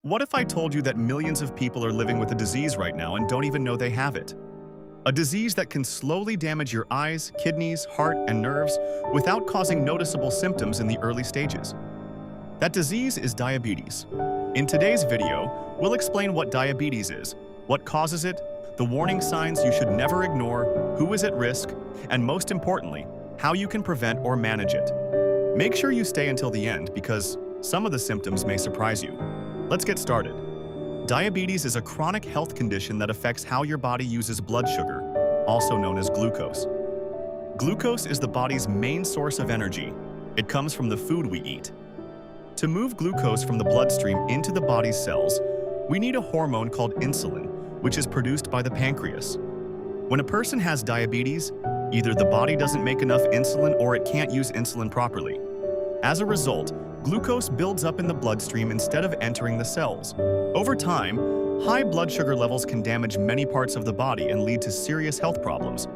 What if I told you that millions of people are living with a disease right now and don't even know they have it? A disease that can slowly damage your eyes, kidneys, heart, and nerves without causing noticeable symptoms in the early stages. That disease is diabetes. In today's video, we'll explain what diabetes is, what causes it, the warning signs you should never ignore, who is at risk, and most importantly, how you can prevent or manage it. Make sure you stay until the end because some of the symptoms may surprise you. Let's get started. Diabetes is a chronic health condition that affects how your body uses blood sugar, also known as glucose. Glucose is the body's main source of energy. It comes from the food we eat. To move glucose from the bloodstream into the body's cells, we need a hormone called insulin, which is produced by the pancreas. When a person has diabetes, either the body doesn't make enough insulin or it can't use insulin properly. As a result, glucose builds up in the bloodstream instead of entering the cells. Over time, high blood sugar levels can damage many parts of the body and lead to serious health problems.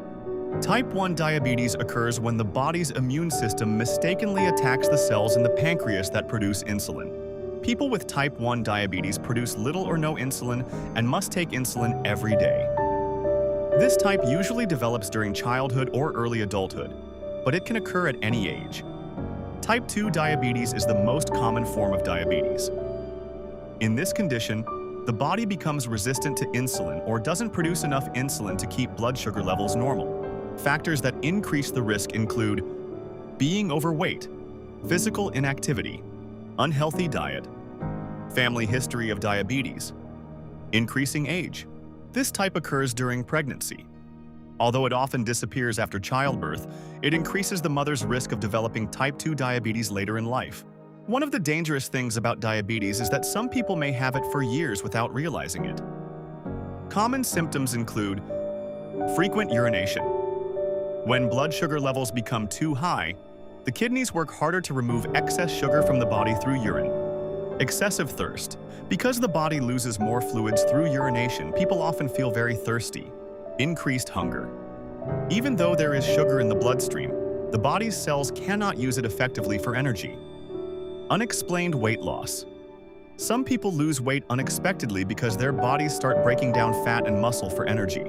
Type 1 diabetes occurs when the body's immune system mistakenly attacks the cells in the pancreas that produce insulin. People with type 1 diabetes produce little or no insulin and must take insulin every day. This type usually develops during childhood or early adulthood, but it can occur at any age. Type 2 diabetes is the most common form of diabetes. In this condition, the body becomes resistant to insulin or doesn't produce enough insulin to keep blood sugar levels normal. Factors that increase the risk include being overweight, physical inactivity, unhealthy diet, family history of diabetes, increasing age. This type occurs during pregnancy. Although it often disappears after childbirth, it increases the mother's risk of developing type 2 diabetes later in life. One of the dangerous things about diabetes is that some people may have it for years without realizing it. Common symptoms include frequent urination. When blood sugar levels become too high, the kidneys work harder to remove excess sugar from the body through urine. Excessive thirst. Because the body loses more fluids through urination, people often feel very thirsty. Increased hunger. Even though there is sugar in the bloodstream, the body's cells cannot use it effectively for energy. Unexplained weight loss. Some people lose weight unexpectedly because their bodies start breaking down fat and muscle for energy.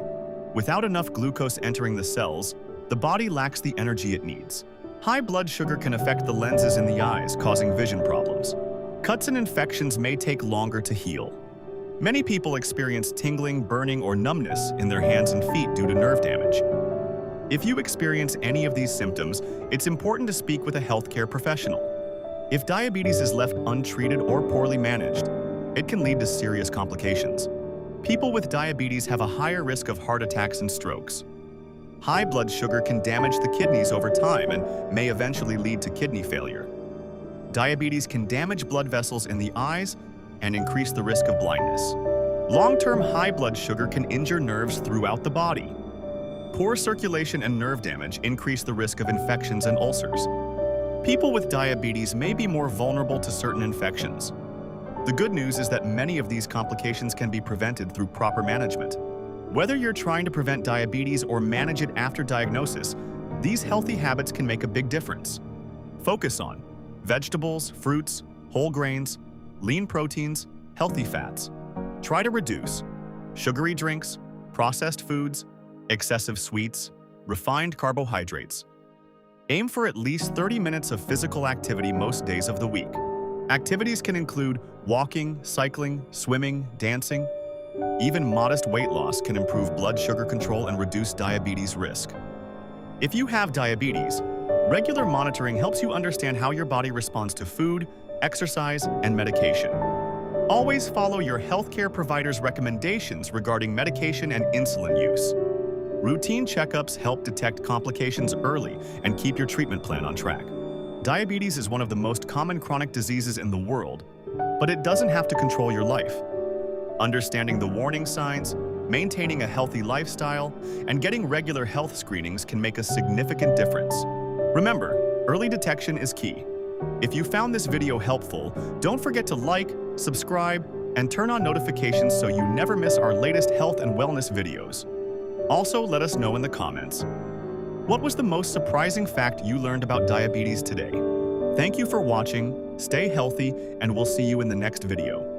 Without enough glucose entering the cells, the body lacks the energy it needs. High blood sugar can affect the lenses in the eyes, causing vision problems. Cuts and infections may take longer to heal. Many people experience tingling, burning, or numbness in their hands and feet due to nerve damage. If you experience any of these symptoms, it's important to speak with a healthcare professional. If diabetes is left untreated or poorly managed, it can lead to serious complications. People with diabetes have a higher risk of heart attacks and strokes. High blood sugar can damage the kidneys over time and may eventually lead to kidney failure. Diabetes can damage blood vessels in the eyes and increase the risk of blindness. Long-term high blood sugar can injure nerves throughout the body. Poor circulation and nerve damage increase the risk of infections and ulcers. People with diabetes may be more vulnerable to certain infections. The good news is that many of these complications can be prevented through proper management. Whether you're trying to prevent diabetes or manage it after diagnosis, these healthy habits can make a big difference. Focus on vegetables, fruits, whole grains, lean proteins, healthy fats. Try to reduce sugary drinks, processed foods, excessive sweets, refined carbohydrates. Aim for at least 30 minutes of physical activity most days of the week. Activities can include walking, cycling, swimming, dancing. Even modest weight loss can improve blood sugar control and reduce diabetes risk. If you have diabetes, regular monitoring helps you understand how your body responds to food, exercise, and medication. Always follow your healthcare provider's recommendations regarding medication and insulin use. Routine checkups help detect complications early and keep your treatment plan on track. Diabetes is one of the most common chronic diseases in the world, but it doesn't have to control your life. Understanding the warning signs, maintaining a healthy lifestyle, and getting regular health screenings can make a significant difference. Remember, early detection is key. If you found this video helpful, don't forget to like, subscribe, and turn on notifications so you never miss our latest health and wellness videos. Also, let us know in the comments. What was the most surprising fact you learned about diabetes today? Thank you for watching, stay healthy, and we'll see you in the next video.